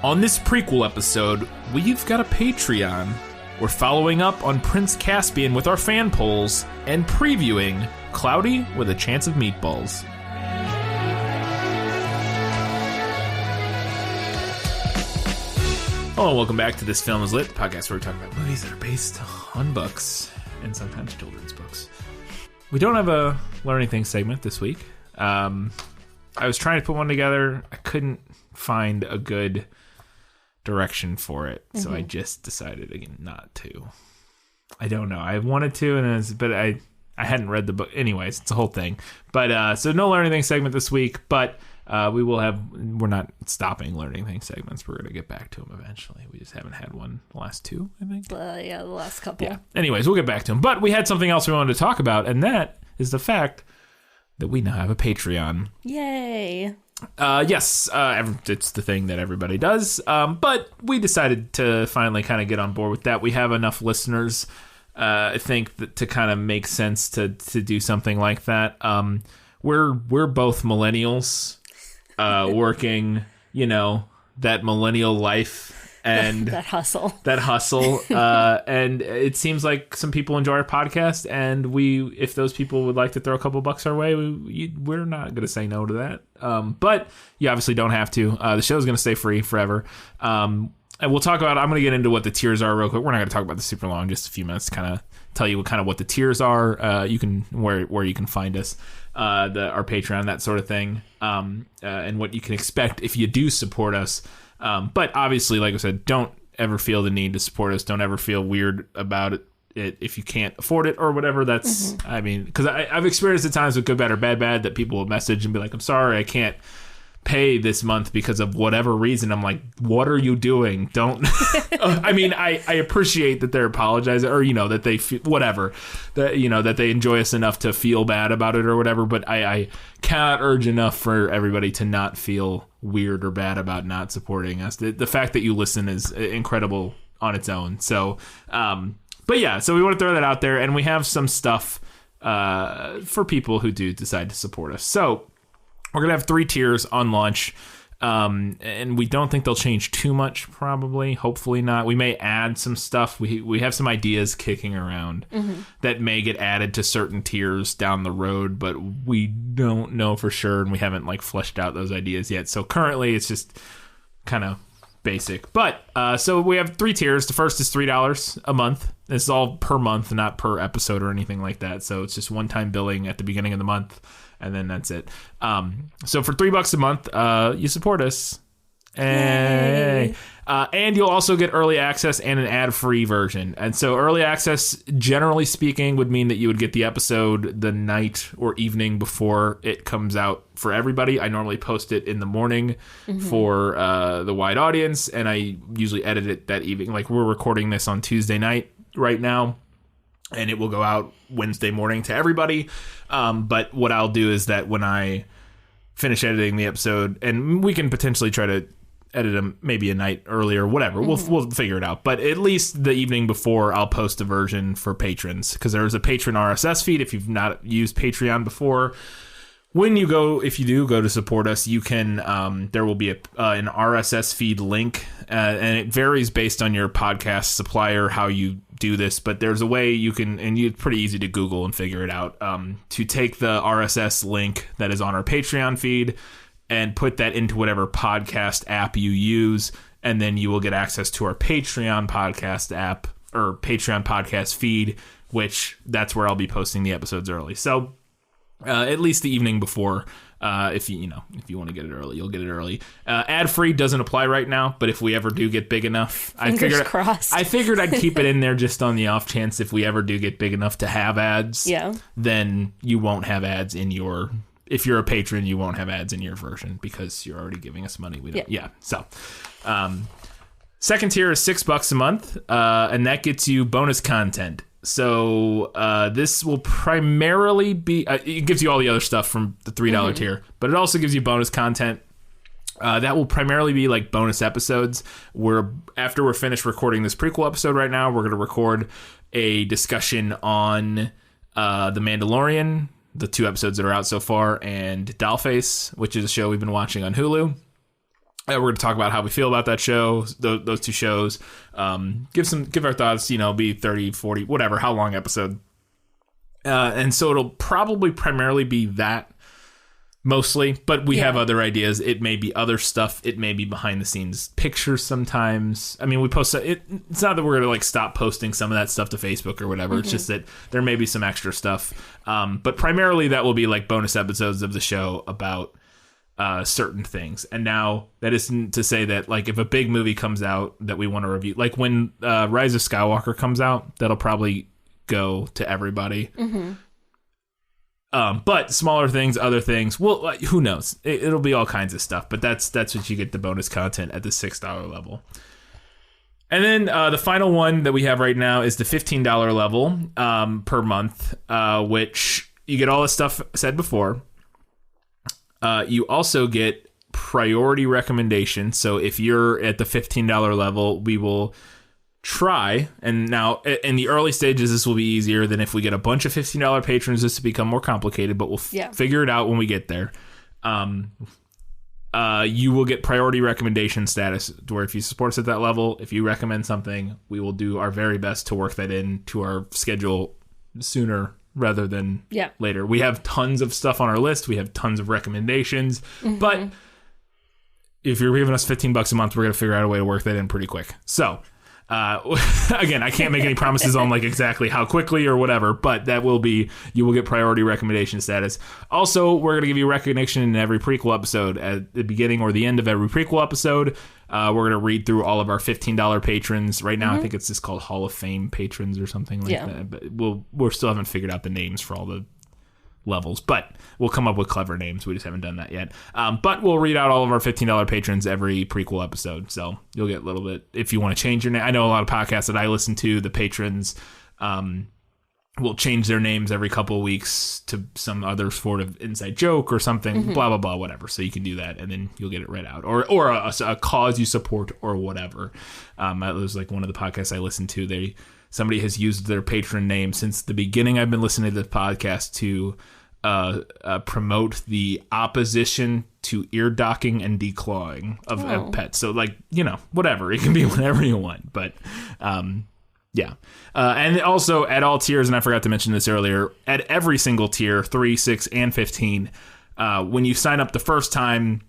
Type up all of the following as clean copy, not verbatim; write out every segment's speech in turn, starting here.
On this prequel episode, we've got a Patreon. We're following up on Prince Caspian with our fan polls and previewing Cloudy with a Chance of Meatballs. Hello and welcome back to This Film Is Lit, the podcast where we talk about movies that are based on books and sometimes children's books. We don't have a Learn Anything segment this week. I was trying to put one together. I couldn't find a good direction for it, so I just decided again not to. I don't know. I wanted to, but I hadn't read the book. Anyways, it's a whole thing. But so no Learn Anything segment this week, but we will have. We're not stopping Learn Anything segments. We're gonna get back to them eventually. We just haven't had one the last two, I think. Yeah, the last couple. Yeah. Anyways, we'll get back to them. But we had something else we wanted to talk about, and that is the fact that we now have a Patreon. Yay! Yes, it's the thing that everybody does, but we decided to finally kind of get on board with that. We have enough listeners, I think, to kind of make sense to do something like that. We're both millennials, working, that millennial life and that hustle. And it seems like some people enjoy our podcast, and if those people would like to throw a couple bucks our way, we're not going to say no to that. But you obviously don't have to. The show's going to stay free forever. And we'll talk about, I'm going to get into what the tiers are real quick. We're not going to talk about this super long, just a few minutes to kind of tell you what the tiers are. You can, where you can find us, our Patreon, that sort of thing. And what you can expect if you do support us. But obviously, like I said, don't ever feel the need to support us. Don't ever feel weird about it if you can't afford it or whatever. That's, I mean, because I've experienced at times with Good, Bad, or Bad that people will message and be like, I'm sorry, I can't pay this month because of whatever reason. I'm like, what are you doing? Don't. I mean, I appreciate that they're apologizing, or that they feel, whatever, that they enjoy us enough to feel bad about it or whatever. But I cannot urge enough for everybody to not feel weird or bad about not supporting us. The fact that you listen is incredible on its own. So, but yeah, so we want to throw that out there, and we have some stuff for people who do decide to support us. So we're going to have 3 tiers on launch, and we don't think they'll change too much, probably. Hopefully not. We may add some stuff. We have some ideas kicking around that may get added to certain tiers down the road, but we don't know for sure, and we haven't fleshed out those ideas yet. So currently it's just kind of basic. But so we have 3 tiers. The first is $3 a month. This is all per month, not per episode or anything like that. So it's just one-time billing at the beginning of the month, and then that's it. So for $3 a month, you support us. Hey. And you'll also get early access and an ad-free version. And so early access, generally speaking, would mean that you would get the episode the night or evening before it comes out for everybody. I normally post it in the morning for the wide audience, and I usually edit it that evening. Like, we're recording this on Tuesday night right now, and it will go out Wednesday morning to everybody. But what I'll do is that when I finish editing the episode, and we can potentially try to edit them maybe a night earlier, whatever, we'll figure it out. But at least the evening before, I'll post a version for patrons, because there's a patron RSS feed. If you've not used Patreon before, if you do go to support us, you can, there will be an RSS feed link, and it varies based on your podcast supplier, how you do this, but there's a way you can, and it's pretty easy to Google and figure it out, to take the RSS link that is on our Patreon feed and put that into whatever podcast app you use, and then you will get access to our Patreon podcast app, or Patreon podcast feed, which that's where I'll be posting the episodes early. So at least the evening before, if you want to get it early, you'll get it early. Ad-free doesn't apply right now, but if we ever do get big enough, I figured I'd keep it in there just on the off chance if we ever do get big enough to have ads. Yeah. Then you won't have ads in your. If you're a patron, you won't have ads in your version because you're already giving us money. We don't. Yeah. So, second tier is $6 a month, and that gets you bonus content. So this will primarily be, it gives you all the other stuff from the $3 tier, but it also gives you bonus content. That will primarily be like bonus episodes, where after we're finished recording this prequel episode right now, we're going to record a discussion on The Mandalorian, the 2 episodes that are out so far, and Dollface, which is a show we've been watching on Hulu. We're going to talk about how we feel about that show, those two shows. Give our thoughts, be 30, 40, whatever, how long episode. And so it'll probably primarily be that mostly, but we have other ideas. It may be other stuff. It may be behind the scenes pictures sometimes. I mean, we post it. It's not that we're going to stop posting some of that stuff to Facebook or whatever. Mm-hmm. It's just that there may be some extra stuff. But primarily that will be bonus episodes of the show about certain things. And now that isn't to say that if a big movie comes out that we want to review, when Rise of Skywalker comes out, that'll probably go to everybody. Mm-hmm. But smaller things, other things, well, who knows? It'll be all kinds of stuff, but that's what you get, the bonus content at the $6 level. And then the final one that we have right now is the $15 level per month, which you get all the stuff said before. You also get priority recommendations. So if you're at the $15 level, we will try. And now in the early stages, this will be easier than if we get a bunch of $15 patrons. This will become more complicated, but we'll figure it out when we get there. You will get priority recommendation status, where if you support us at that level, if you recommend something, we will do our very best to work that into our schedule sooner rather than later. We have tons of stuff on our list. We have tons of recommendations. Mm-hmm. But if you're giving us $15 a month, we're going to figure out a way to work that in pretty quick. So, again, I can't make any promises on exactly how quickly or whatever, but that will be, you will get priority recommendation status. Also, we're going to give you recognition in every prequel episode at the beginning or the end of every prequel episode. We're going to read through all of our $15 patrons. Right now, I think it's just called Hall of Fame patrons or something like that. But we still haven't figured out the names for all the levels, but we'll come up with clever names. We just haven't done that yet. But we'll read out all of our $15 patrons every prequel episode. So you'll get a little bit, if you want to change your name. I know a lot of podcasts that I listen to, the patrons will change their names every couple of weeks to some other sort of inside joke or something, blah, blah, blah, whatever. So you can do that, and then you'll get it read out. Or a cause you support or whatever. It was one of the podcasts I listened to. Somebody has used their patron name since the beginning. I've been listening to the podcast to promote the opposition to ear docking and declawing of pets. So whatever, it can be whatever you want, but and also at all tiers, and I forgot to mention this earlier, at every single tier, 3, 6, and 15, when you sign up the first time,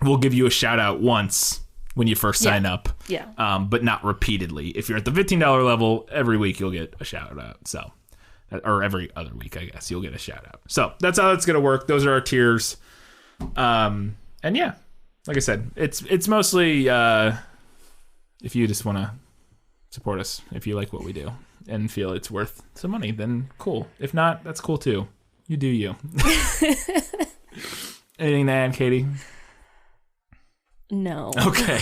we'll give you a shout out once when you first sign up, but not repeatedly. If you're at the $15 level, every week you'll get a shout out. So, or every other week, I guess, you'll get a shout out. So that's how it's going to work. Those are our tiers. And like I said, it's mostly if you just want to support us, if you like what we do and feel it's worth some money, then cool. If not, that's cool too. You do you. Anything to add, Katie? No. Okay.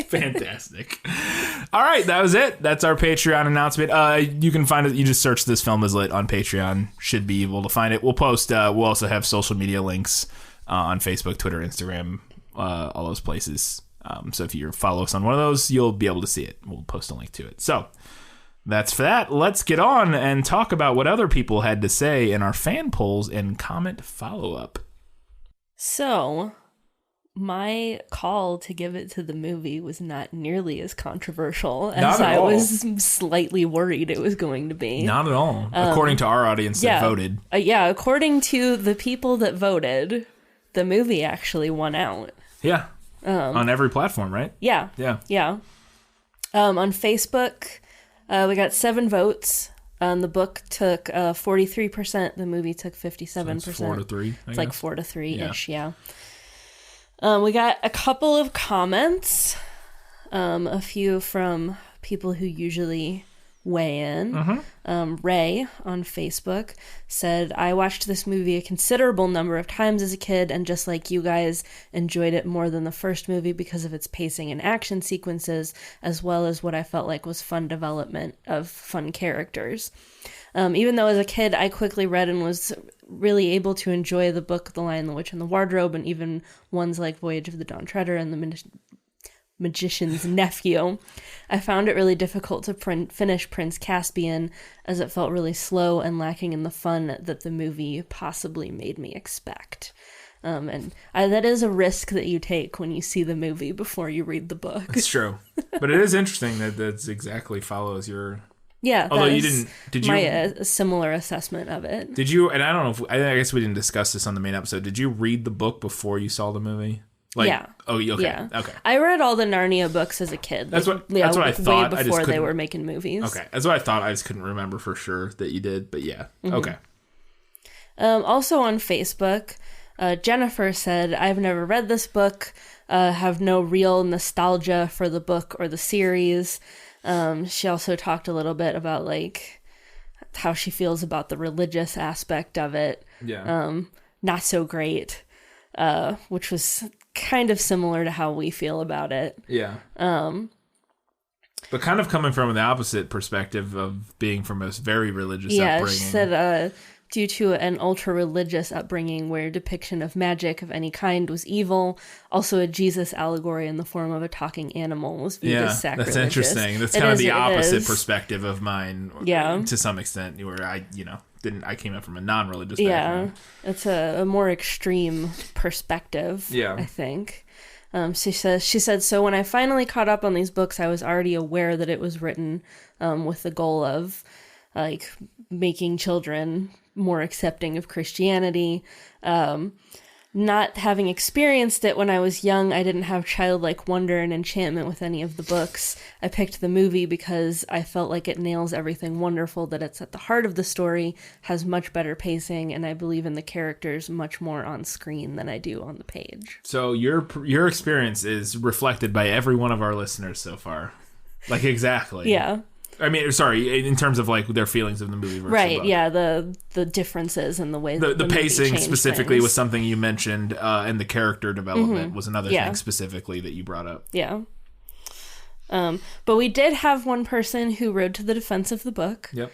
Fantastic. All right, that was it. That's our Patreon announcement. You can find it. You just search This Film Is Lit on Patreon. Should be able to find it. We'll post. We'll also have social media links on Facebook, Twitter, Instagram, all those places. So if you follow us on one of those, you'll be able to see it. We'll post a link to it. So that's for that. Let's get on and talk about what other people had to say in our fan polls and comment follow-up. So, my call to give it to the movie was not nearly as controversial as I was slightly worried it was going to be. Not at all. According to our audience that voted. According to the people that voted, the movie actually won out. Yeah. On every platform, right? Yeah. On Facebook, we got 7 votes. The book took 43%. The movie took 57%. So it's 4-3. It's 4-3-ish, yeah. We got a couple of comments, a few from people who usually weigh in. Ray on Facebook said, I watched this movie a considerable number of times as a kid, and just like you guys, enjoyed it more than the first movie because of its pacing and action sequences, as well as what I felt like was fun development of fun characters. Even though as a kid I quickly read and was really able to enjoy the book The Lion, the Witch, and the Wardrobe, and even ones like Voyage of the Dawn Treader and the Magician's Nephew, I found it really difficult to finish Prince Caspian, as it felt really slow and lacking in the fun that the movie possibly made me expect. That is a risk that you take when you see the movie before you read the book. It's true. But it is interesting that that's exactly follows your... Yeah, although you didn't... Did you... My similar assessment of it. Did you... And I don't know if... I guess we didn't discuss this on the main episode. Did you read the book before you saw the movie? Like, yeah. Oh, okay. Yeah. Okay. I read all the Narnia books as a kid. That's what I thought. Way before they were making movies. Okay. That's what I thought. I just couldn't remember for sure that you did. But yeah. Mm-hmm. Okay. Also on Facebook, Jennifer said, I've never read this book, have no real nostalgia for the book or the series. She also talked a little bit about like how she feels about the religious aspect of it. Yeah. Not so great, which was kind of similar to how we feel about it. Yeah. But kind of coming from the opposite perspective of being from a very religious upbringing. She said, due to an ultra-religious upbringing where depiction of magic of any kind was evil, also a Jesus allegory in the form of a talking animal was viewed as sacrilegious. That's interesting. That's kind of the opposite perspective of mine, to some extent, where I came up from a non-religious background. Yeah, it's a more extreme perspective, I think. She said, so when I finally caught up on these books, I was already aware that it was written with the goal of like making children more accepting of Christianity. Not having experienced it when I was young, I didn't have childlike wonder and enchantment with any of the books. I picked the movie because I felt like it nails everything wonderful that it's at the heart of the story, has much better pacing, and I believe in the characters much more on screen than I do on the page. So your experience is reflected by every one of our listeners so far. Like, exactly. Yeah. I mean, sorry, in terms of like their feelings of the movie versus right, the book. Yeah, the differences in the way the pacing specifically things. Was something you mentioned, and the character development was another thing specifically that you brought up. Yeah. But we did have one person who rode to the defense of the book. Yep.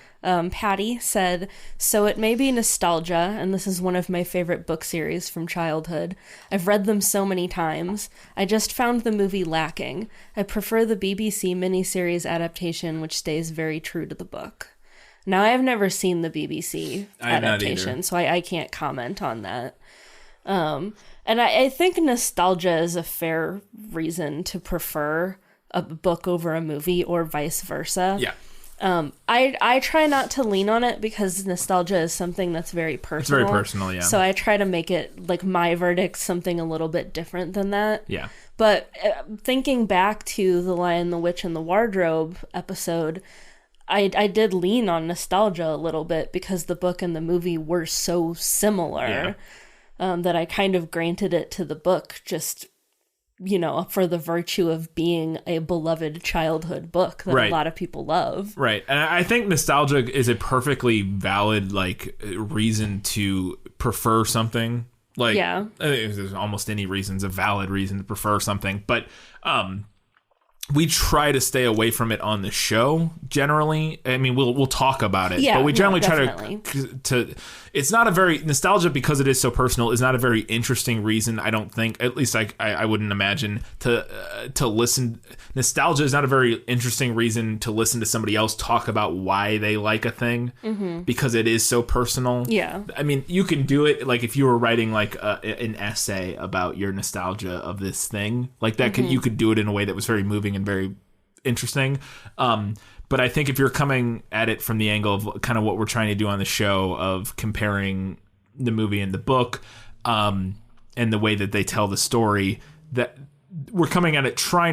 Patty said, so it may be nostalgia, and this is one of my favorite book series from childhood. I've read them so many times. I just found the movie lacking. I prefer the BBC miniseries adaptation, which stays very true to the book. Now, I have never seen the BBC adaptation, so I can't comment on that. And I think nostalgia is a fair reason to prefer a book over a movie or vice versa. Yeah. I try not to lean on it because nostalgia is something that's very personal. It's very personal, yeah. So I try to make it, like, my verdict something a little bit different than that. Yeah. But thinking back to the Lion, the Witch, and the Wardrobe episode, I did lean on nostalgia a little bit because the book and the movie were so similar that I kind of granted it to the book just... for the virtue of being a beloved childhood book that a lot of people love. Right. And I think nostalgia is a perfectly valid, like, reason to prefer something. Like, I think there's almost any reason's a valid reason to prefer something. But we try to stay away from it on the show, generally. I mean, we'll talk about it. But we generally try to... It's not a very... Nostalgia, because it is so personal, is not a very interesting reason, I don't think. At least I wouldn't imagine to listen... Nostalgia is not a very interesting reason to listen to somebody else talk about why they like a thing, because it is so personal. Yeah. I mean, you can do it, like, if you were writing, like, an essay about your nostalgia of this thing. Like, that you could do it in a way that was very moving and very interesting. But I think if you're coming at it from the angle of kind of what we're trying to do on the show of comparing the movie and the book, and the way that they tell the story, that we're trying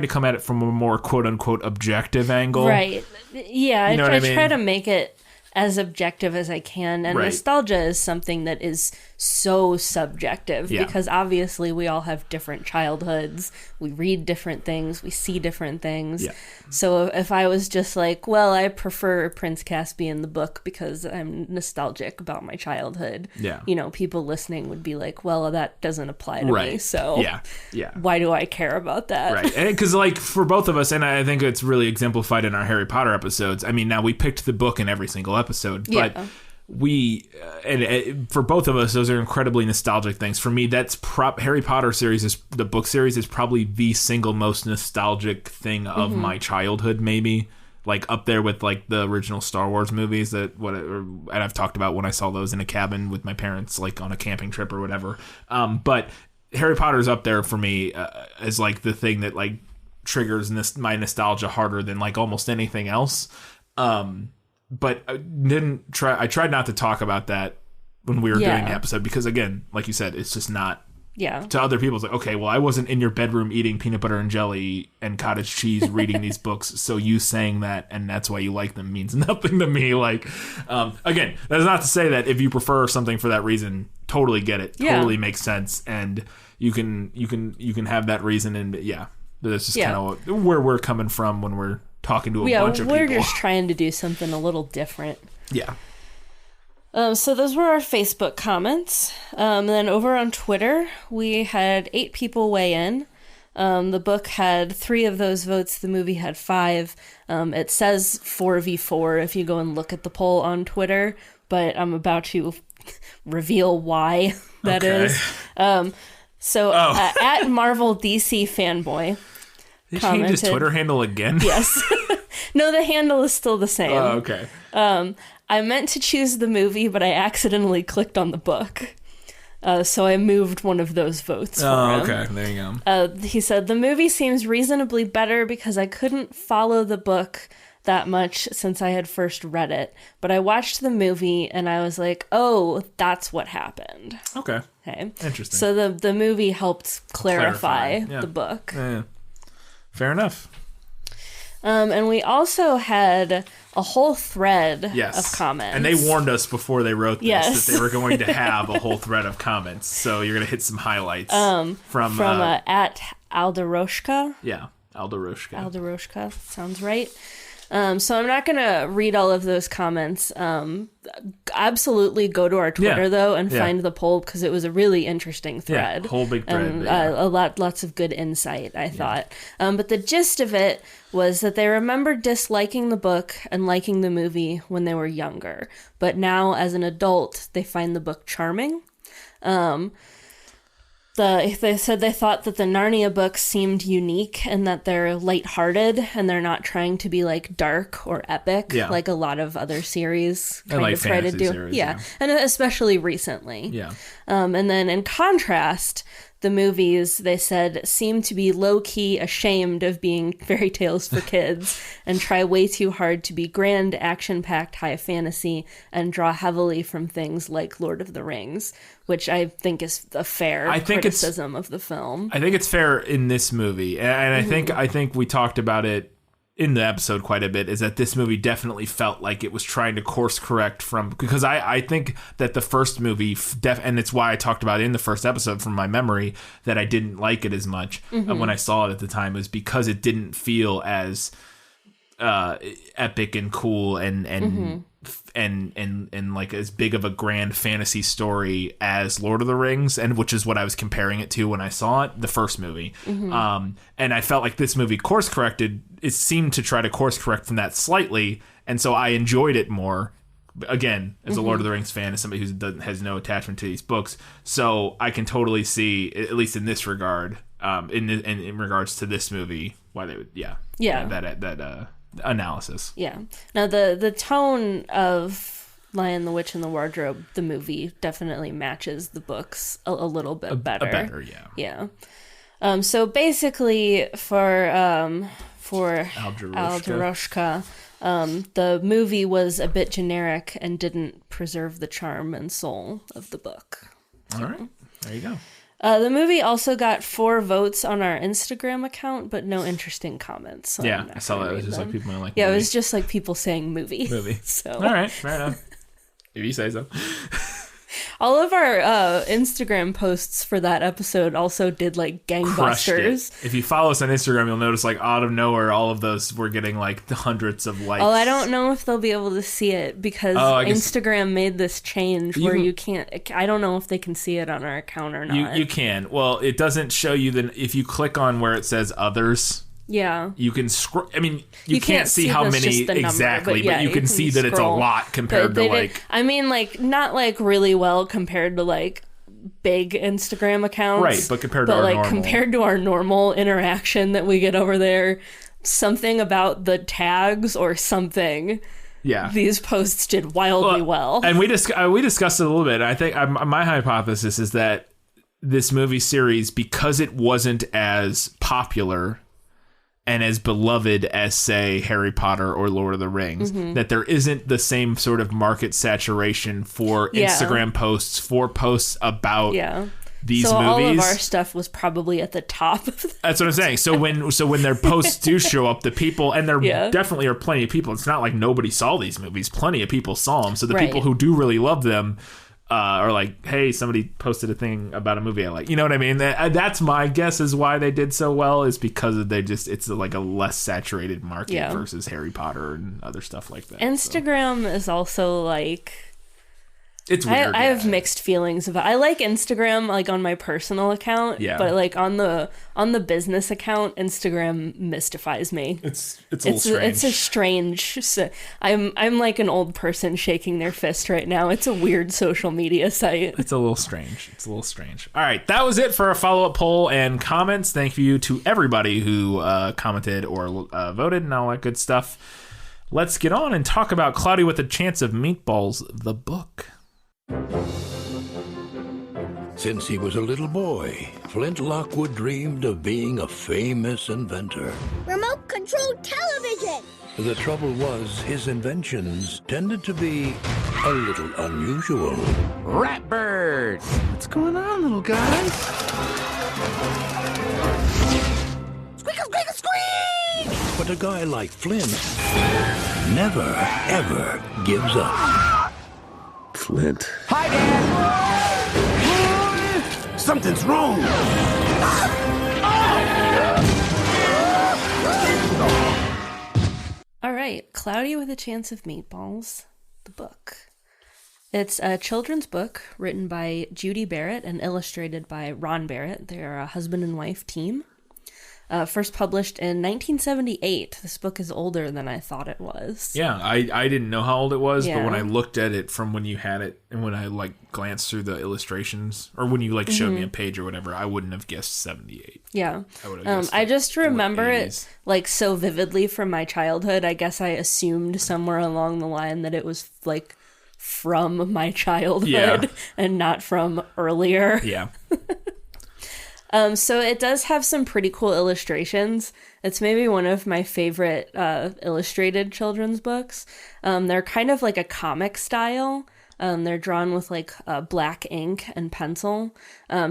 to come at it from a more quote unquote objective angle. Right. Yeah. You know I try to make it as objective as I can. And nostalgia is something that is so subjective because obviously we all have different childhoods. We read different things. We see different things. Yeah. So if I was just like, well, I prefer Prince Caspian, the book, because I'm nostalgic about my childhood. Yeah. People listening would be like, well, that doesn't apply to me. So yeah. Why do I care about that? Right. Because like for both of us, and I think it's really exemplified in our Harry Potter episodes. I mean, now we picked the book in every single episode, but we and for both of us, those are incredibly nostalgic things. For me, that's Harry Potter series the book series is probably the single most nostalgic thing of my childhood, maybe. like up there with like the original Star Wars movies and I've talked about when I saw those in a cabin with my parents, like on a camping trip or whatever. But Harry Potter's up there for me as like the thing that like triggers my nostalgia harder than like almost anything else. But I tried not to talk about that when we were doing the episode, because again, like you said, it's just not. Yeah. To other people, it's like, okay, well, I wasn't in your bedroom eating peanut butter and jelly and cottage cheese reading these books, so you saying that and that's why you like them means nothing to me. Like, again, that's not to say that if you prefer something for that reason, totally get it, totally makes sense, and you can have that reason, and that's just kind of where we're coming from when we're talking to a bunch of people. We're just trying to do something a little different. Yeah. So those were our Facebook comments. Then over on Twitter, we had 8 people weigh in. The book had 3 of those votes. The movie had 5. It says 4v4 if you go and look at the poll on Twitter, but I'm about to reveal why that is. At Marvel DC Fanboy They changed his Twitter handle again? Yes. No, the handle is still the same. Oh, okay. I meant to choose the movie, but I accidentally clicked on the book. So I moved one of those votes for him. Okay. There you go. He said, the movie seems reasonably better because I couldn't follow the book that much since I had first read it. But I watched the movie and I was like, oh, that's what happened. Okay. Interesting. So the movie helped clarify the book. Yeah. Fair enough. And we also had a whole thread of comments. And they warned us before they wrote this that they were going to have a whole thread of comments. So you're going to hit some highlights from at Alderoshka. Yeah, Alderoshka. Alderoshka, sounds right. So I'm not going to read all of those comments. Absolutely go to our Twitter, though, and find the poll, because it was a really interesting thread. Yeah, whole big thread. And lots of good insight, I thought. But the gist of it was that they remember disliking the book and liking the movie when they were younger. But now, as an adult, they find the book charming. They said they thought that the Narnia books seemed unique and that they're lighthearted and they're not trying to be like dark or epic like a lot of other series kind of try to do. Series, and especially recently. Yeah. And then in contrast, the movies, they said, seem to be low-key ashamed of being fairy tales for kids and try way too hard to be grand, action-packed high fantasy and draw heavily from things like Lord of the Rings, which I think is a fair criticism of the film. I think it's fair in this movie, and I think we talked about it in the episode quite a bit, is that this movie definitely felt like it was trying to course correct from, because I think that the first movie, and it's why I talked about it in the first episode from my memory, that I didn't like it as much when I saw it at the time, was because it didn't feel as epic and cool and like as big of a grand fantasy story as Lord of the Rings, and which is what I was comparing it to when I saw it, the first movie. And I felt like this movie course corrected. It seemed to try to course correct from that slightly, and so I enjoyed it more. Again, as a Lord of the Rings fan, as somebody who has no attachment to these books, so I can totally see, at least in this regard, in regards to this movie, why they would, that analysis. Yeah. Now the tone of Lion, the Witch, and the Wardrobe, the movie, definitely matches the books a little bit better. Yeah. So basically, for Alderoshka, the movie was a bit generic and didn't preserve the charm and soul of the book. All right. There you go. The movie also got 4 votes on our Instagram account, but no interesting comments. So I saw that. It was just like people like movie. It was just like people saying movie. So. All right, fair enough. If you say so. All of our Instagram posts for that episode also did like gangbusters. If you follow us on Instagram, you'll notice like out of nowhere, all of those were getting like hundreds of likes. Oh, I don't know if they'll be able to see it because Instagram made this change where you can't. I don't know if they can see it on our account or not. You can. Well, it doesn't show you if you click on where it says others. Yeah. You can scroll. I mean, you can't see how many exactly, but you can see that it's a lot compared to like. I mean, like, not like really well compared to like big Instagram accounts. Right, but compared to our normal. Compared to our normal interaction that we get over there, something about the tags or something. Yeah. These posts did wildly well. And we discussed it a little bit. I think my hypothesis is that this movie series, because it wasn't as popular and as beloved as, say, Harry Potter or Lord of the Rings, that there isn't the same sort of market saturation for Instagram posts, for posts about these movies. All of our stuff was probably at the top of that. That's what I'm saying. So when their posts do show up, the people, and there definitely are plenty of people. It's not like nobody saw these movies. Plenty of people saw them. So the people who do really love them are like, hey, somebody posted a thing about a movie I like. You know what I mean? That's my guess is why they did so well, is because it's like a less saturated market versus Harry Potter and other stuff like that. Instagram is also like... It's weird. I have mixed feelings about. I like Instagram like on my personal account, but like on the business account, Instagram mystifies me. It's a little strange. It's a strange. I'm like an old person shaking their fist right now. It's a weird social media site. It's a little strange. All right, that was it for our follow-up poll and comments. Thank you to everybody who commented or voted and all that good stuff. Let's get on and talk about Cloudy with a Chance of Meatballs, the book. Since he was a little boy, Flint Lockwood dreamed of being a famous inventor. Remote-controlled television! The trouble was, his inventions tended to be a little unusual. Ratbird! What's going on, little guys? Squeakle, squeakle, squeak! But a guy like Flint never, ever gives up. Flint. Hi, Dad! Something's wrong! All right, Cloudy with a Chance of Meatballs, the book. It's a children's book written by Judy Barrett and illustrated by Ron Barrett. They're a husband and wife team. First published in 1978. This book is older than I thought it was. Yeah, I didn't know how old it was, but when I looked at it from when you had it and when I like glanced through the illustrations or when you like showed me a page or whatever, I wouldn't have guessed 78. Yeah. I would have guessed I just remember it like so vividly from my childhood. I guess I assumed somewhere along the line that it was like from my childhood and not from earlier. Yeah. So it does have some pretty cool illustrations. It's maybe one of my favorite illustrated children's books. They're kind of like a comic style. They're drawn with like black ink and pencil.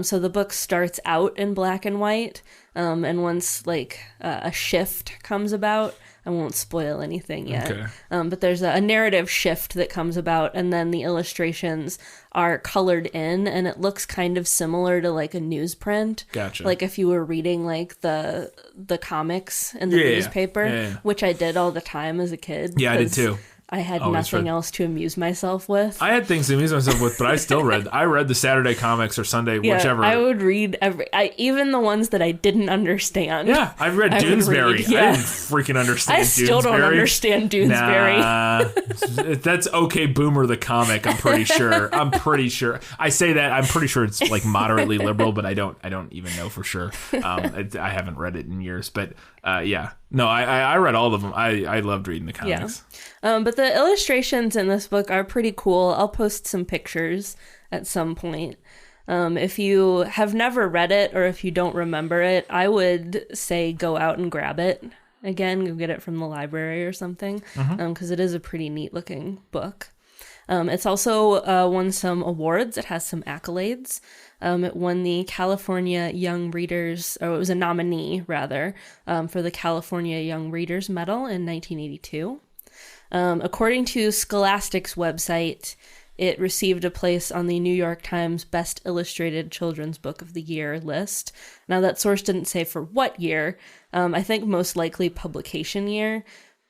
So the book starts out in black and white. And once like a shift comes about, I won't spoil anything yet. Okay. But there's a narrative shift that comes about, and then the illustrations are colored in, and it looks kind of similar to like a newsprint. Gotcha. Like if you were reading like the comics in the newspaper, which I did all the time as a kid. Yeah, I did too. I had nothing else to amuse myself with. I had things to amuse myself with, but I still read. I read the Saturday comics or Sunday, whichever. I would read even the ones that I didn't understand. Yeah, I've read Doonesbury. I didn't freaking understand Doonesbury. I still don't understand Doonesbury. Nah, that's Okay Boomer the comic. I'm pretty sure. I say that. I'm pretty sure it's like moderately liberal, but I don't even know for sure. I haven't read it in years, but yeah. No, I read all of them. I loved reading the comics. Yeah. But the illustrations in this book are pretty cool. I'll post some pictures at some point. If you have never read it or if you don't remember it, I would say go out and grab it. Again, go get it from the library or something, because it is a pretty neat looking book. It's also won some awards. It has some accolades. It won the California Young Readers, or it was a nominee, rather, for the California Young Readers Medal in 1982. According to Scholastic's website, it received a place on the New York Times Best Illustrated Children's Book of the Year list. Now, that source didn't say for what year. I think most likely publication year,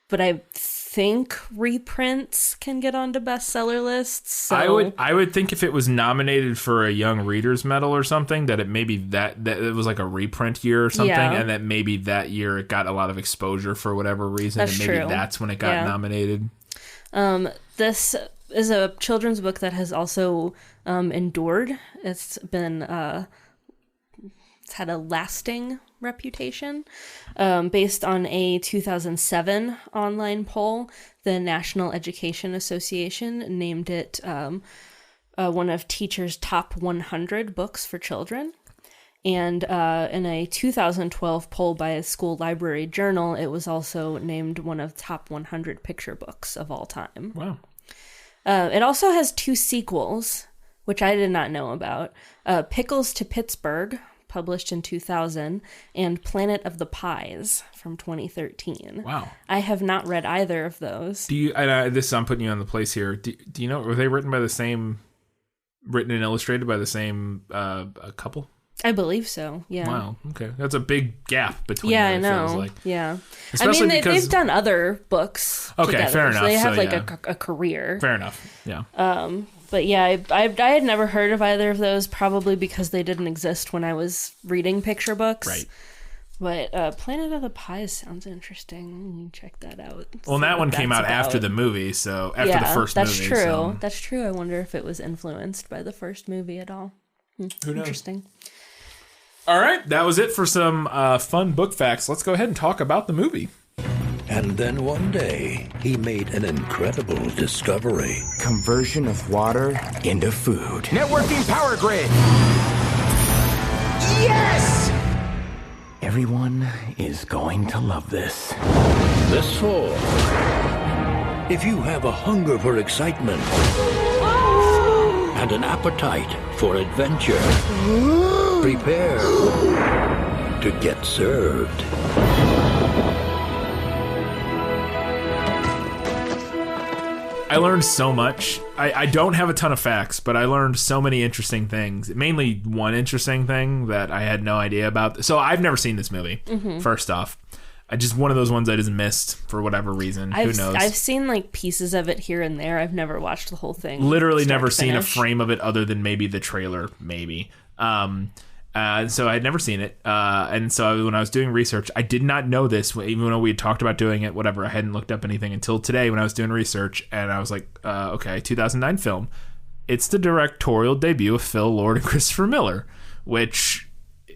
but I think reprints can get onto bestseller lists. So. I would think if it was nominated for a Young Readers Medal or something, that it maybe that it was like a reprint year or something, and that maybe that year it got a lot of exposure for whatever reason, That's and maybe true. that's when it got nominated. This is a children's book that has also endured. It's been it's had a lasting reputation. Based on a 2007 online poll, the National Education Association named it one of teachers' top 100 books for children. And in a 2012 poll by a school library journal, it was also named one of top 100 picture books of all time. Wow. It also has 2 sequels, which I did not know about. Pickles to Pittsburgh, published in 2000, and Planet of the Pies from 2013. Wow. I have not read either of those. Do you? I'm putting you on the place here. Do you know? Were they written and illustrated by the same couple? I believe so. Yeah. Wow. Okay, that's a big gap between. Yeah, them, I know. It feels like. Yeah. Especially they've done other books. Okay, together, fair so enough. they have So, a career. Fair enough. Yeah. But yeah, I had never heard of either of those, probably because they didn't exist when I was reading picture books. Right. But Planet of the Pies sounds interesting. You can check that out. Well, and that one came out after the movie, so after the first movie. That's true. So. That's true. I wonder if it was influenced by the first movie at all. Who knows? Interesting. All right, that was it for some fun book facts. Let's go ahead and talk about the movie. And then one day, he made an incredible discovery. Conversion of water into food. Networking power grid. Yes! Everyone is going to love this. This fall, if you have a hunger for excitement and an appetite for adventure, prepare to get served. I learned so much. I don't have a ton of facts, but I learned so many interesting things. Mainly one interesting thing that I had no idea about. So I've never seen this movie, first off. I just one of those ones I just missed for whatever reason. Who knows? I've seen like pieces of it here and there. I've never watched the whole thing. Literally never seen a frame of it other than maybe the trailer, maybe. So I had never seen it. And so when I was doing research, I did not know this, even though we had talked about doing it, whatever. I hadn't looked up anything until today when I was doing research. And I was like, okay, 2009 film. It's the directorial debut of Phil Lord and Christopher Miller, which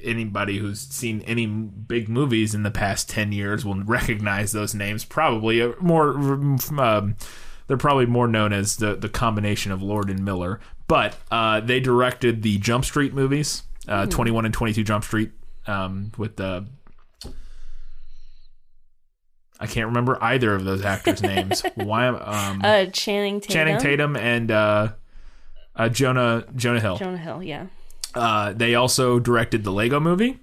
anybody who's seen any big movies in the past 10 years will recognize those names. Probably more, they're probably more known as the combination of Lord and Miller. But they directed the Jump Street movies. 21 and 22 Jump Street with the I can't remember either of those actors' names. Why? Channing Tatum and Jonah Hill. Jonah Hill, yeah. They also directed the Lego Movie.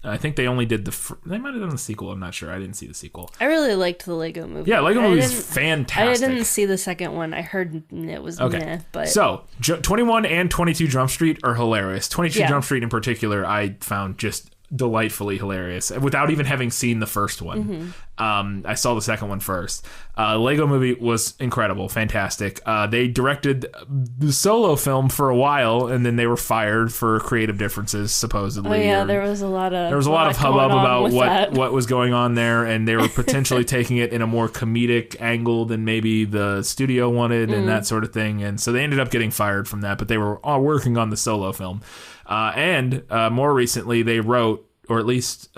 I think they only did they might have done the sequel. I'm not sure. I didn't see the sequel. I really liked the Lego Movie. Yeah, Lego Movie is fantastic. I didn't see the second one. I heard it was meh, but so 21 and 22 Jump Street are hilarious. 22 Jump Street in particular, I found just delightfully hilarious without even having seen the first one. I saw the second one first. Lego Movie was incredible, fantastic. They directed the Solo film for a while, and then they were fired for creative differences, supposedly. Oh yeah, there was a lot of hubbub about what was going on there, and they were potentially taking it in a more comedic angle than maybe the studio wanted, and that sort of thing. And so they ended up getting fired from that, but they were all working on the Solo film. And more recently, they wrote, or at least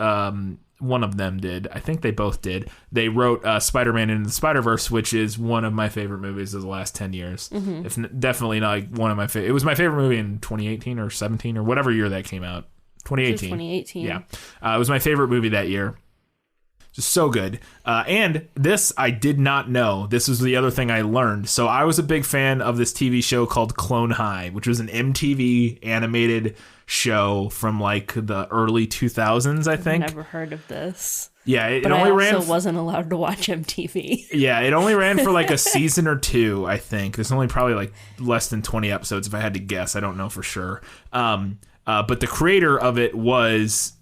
one of them did. I think they both did. They wrote Spider-Man Into the Spider-Verse, which is one of my favorite movies of the last 10 years. If definitely not like one of my favorite. It was my favorite movie in 2018 or 17 or whatever year that came out. 2018. 2018. Yeah. It was my favorite movie that year. Just so good. And this I did not know. This was the other thing I learned. So I was a big fan of this TV show called Clone High, which was an MTV animated show from like the early 2000s, I think. I've never heard of this. Yeah, it but only I also ran. Wasn't allowed to watch MTV. Yeah, it only ran for like a season or two, I think. There's only probably like less than 20 episodes if I had to guess. I don't know for sure. But the creator of it was,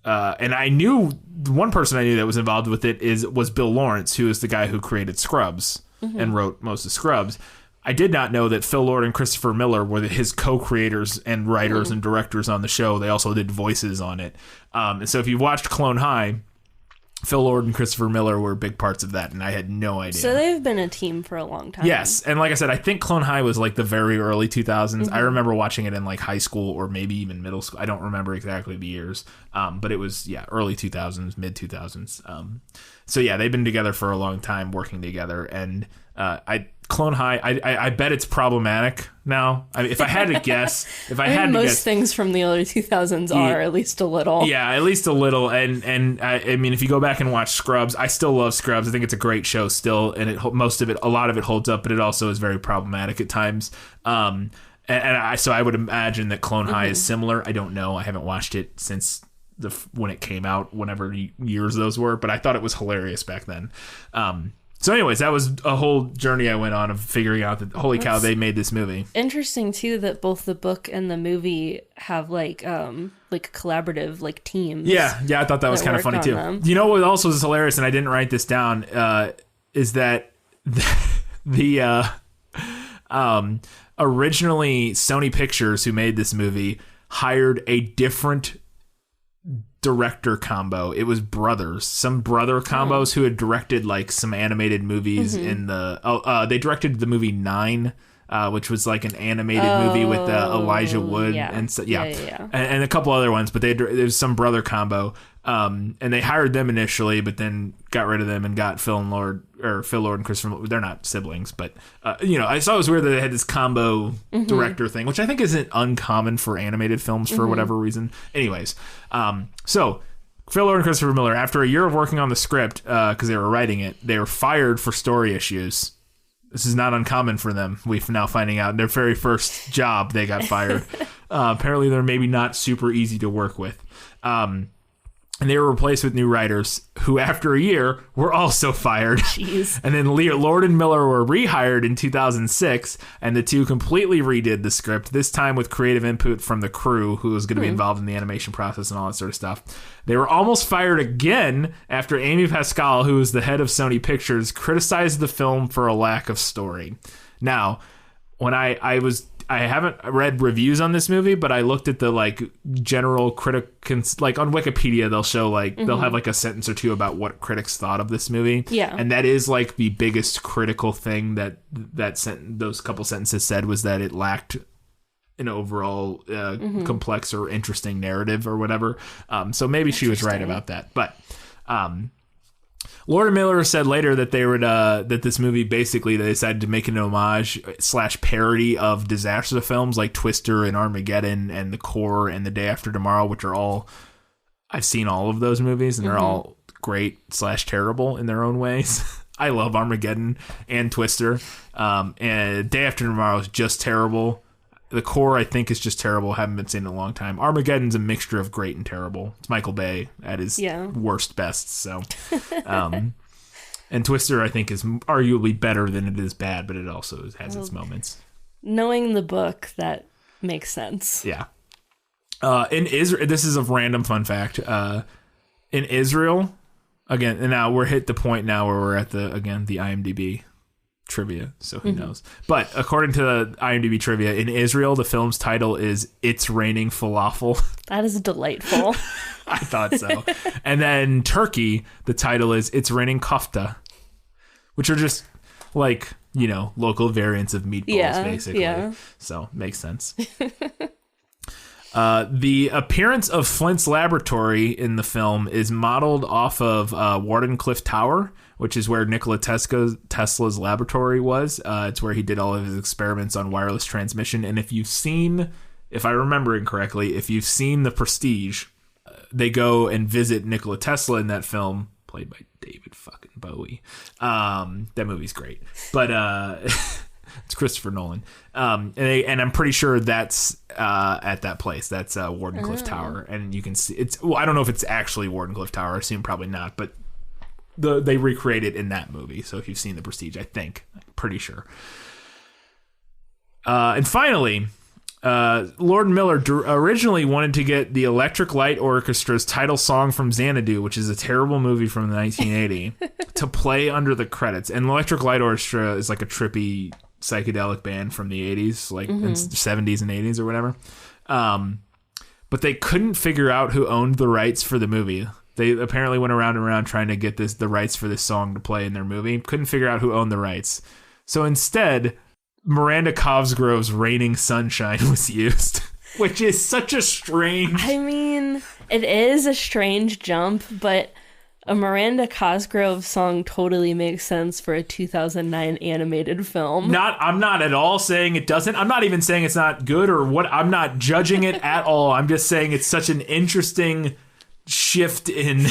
and I knew one person I knew that was involved with it was Bill Lawrence, who is the guy who created Scrubs and wrote most of Scrubs. I did not know that Phil Lord and Christopher Miller were his co-creators and writers and directors on the show. They also did voices on it. And so if you watched Clone High, Phil Lord and Christopher Miller were big parts of that, and I had no idea. So they've been a team for a long time. Yes, and like I said, I think Clone High was like the very early 2000s. I remember watching it in like high school or maybe even middle school. I don't remember exactly the years, but it was early 2000s, mid 2000s. So yeah, they've been together for a long time, working together, and Clone High, I bet it's problematic now. I mean, if I had to guess, most things from the early 2000s are at least a little. Yeah, at least a little. And I mean, if you go back and watch Scrubs, I still love Scrubs. I think it's a great show still, and a lot of it holds up, but it also is very problematic at times. So I would imagine that Clone High is similar. I don't know. I haven't watched it since when it came out, whenever years those were, but I thought it was hilarious back then. So anyways, that was a whole journey I went on of figuring out that, holy cow, they made this movie. Interesting, too, that both the book and the movie have, like collaborative, like, teams. Yeah, I thought that was kind of funny, too. Them. You know what also is hilarious, and I didn't write this down, is that the originally Sony Pictures, who made this movie, hired a different director combo. It was some brother combos who had directed like some animated movies in they directed the movie 9, which was like an animated movie with Elijah Wood and a couple other ones, but there's some brother combo, and they hired them initially, but then got rid of them and got Phil Lord and Christopher. They're not siblings, but I thought it was weird that they had this combo director thing, which I think isn't uncommon for animated films for whatever reason. Anyways, so Phil Lord and Christopher Miller, after a year of working on the script, because they were writing it, they were fired for story issues. This is not uncommon for them. We're now finding out in their very first job they got fired. Apparently they're maybe not super easy to work with. And they were replaced with new writers who, after a year, were also fired. Jeez. And then Lord and Miller were rehired in 2006, and the two completely redid the script, this time with creative input from the crew, who was going to be involved in the animation process and all that sort of stuff. They were almost fired again after Amy Pascal, who was the head of Sony Pictures, criticized the film for a lack of story. Now, when I haven't read reviews on this movie, but I looked at the like general critic, like on Wikipedia, they'll show like they'll have like a sentence or two about what critics thought of this movie. Yeah, and that is like the biggest critical thing that those couple sentences said, was that it lacked an overall complex or interesting narrative or whatever. So maybe she was right about that, but. Lord and Miller said later that they would that this movie, basically they decided to make an homage / parody of disaster films like Twister and Armageddon and The Core and The Day After Tomorrow, which are all, I've seen all of those movies, and they're all great / terrible in their own ways. I love Armageddon and Twister, and Day After Tomorrow is just terrible. The Core, I think, is just terrible. Haven't been seen in a long time. Armageddon's a mixture of great and terrible. It's Michael Bay at his worst best. So, and Twister, I think, is arguably better than it is bad, but it also has its moments. Knowing the book, that makes sense. Yeah. In Israel, this is a random fun fact. In Israel, again, and now we're hit the point now where we're at the IMDb trivia, so who knows, but according to the IMDb trivia, in Israel the film's title is It's Raining Falafel. That is delightful. I thought so. And then Turkey, the title is It's Raining Kofta, which are just like, local variants of meatballs, basically. So makes sense. The appearance of Flint's laboratory in the film is modeled off of Wardenclyffe Tower, which is where Nikola Tesla's laboratory was. It's where he did all of his experiments on wireless transmission. And if I remember incorrectly, if you've seen The Prestige, they go and visit Nikola Tesla in that film, played by David fucking Bowie. That movie's great. But it's Christopher Nolan. And I'm pretty sure that's at that place. That's Wardenclyffe Tower. And you can see I don't know if it's actually Wardenclyffe Tower. I assume probably not, but they recreate it in that movie. So if you've seen The Prestige, I'm pretty sure. And finally, Lord and Miller originally wanted to get the Electric Light Orchestra's title song from Xanadu, which is a terrible movie from 1980, to play under the credits. And Electric Light Orchestra is like a trippy psychedelic band from the 80s, like in 70s and 80s or whatever. But they couldn't figure out who owned the rights for the movie. They apparently went around and around trying to get the rights for this song to play in their movie. Couldn't figure out who owned the rights. So instead, Miranda Cosgrove's Raining Sunshine was used, which is such a strange... I mean, it is a strange jump, but a Miranda Cosgrove song totally makes sense for a 2009 animated film. I'm not at all saying it doesn't. I'm not even saying it's not good or what. I'm not judging it at all. I'm just saying it's such an interesting shift in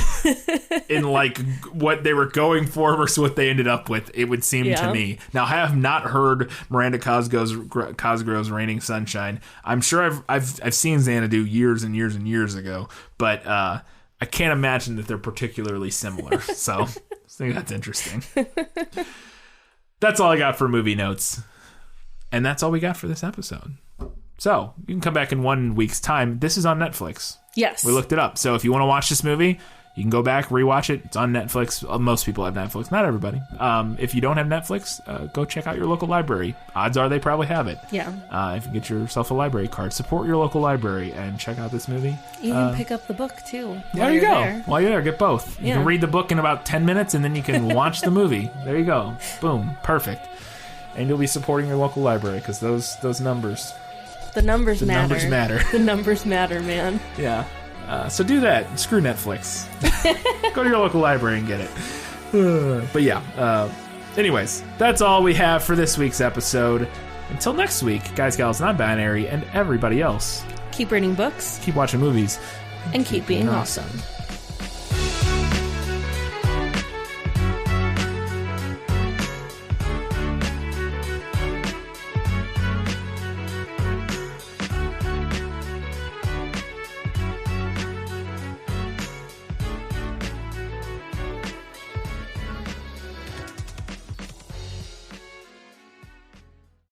like what they were going for versus what they ended up with, it would seem to me. Now, I have not heard Miranda Cosgrove's Raining Sunshine. I'm sure I've seen Xanadu years and years and years ago, but I can't imagine that they're particularly similar. So I think that's interesting. That's all I got for movie notes. And that's all we got for this episode. So you can come back in 1 week's time. This is on Netflix. Yes. We looked it up. So if you want to watch this movie, you can go back, rewatch it. It's on Netflix. Most people have Netflix. Not everybody. If you don't have Netflix, go check out your local library. Odds are they probably have it. Yeah. If you get yourself a library card, support your local library and check out this movie. Even pick up the book, too. There you go. While you're there, get both. You can read the book in about 10 minutes, and then you can watch the movie. There you go. Boom. Perfect. And you'll be supporting your local library, because those numbers... The numbers matter. Numbers matter. The numbers matter, man. Yeah. So do that. Screw Netflix. Go to your local library and get it. But yeah. Anyways, that's all we have for this week's episode. Until next week, guys, gals, non-binary, and everybody else. Keep reading books. Keep watching movies. And keep being awesome.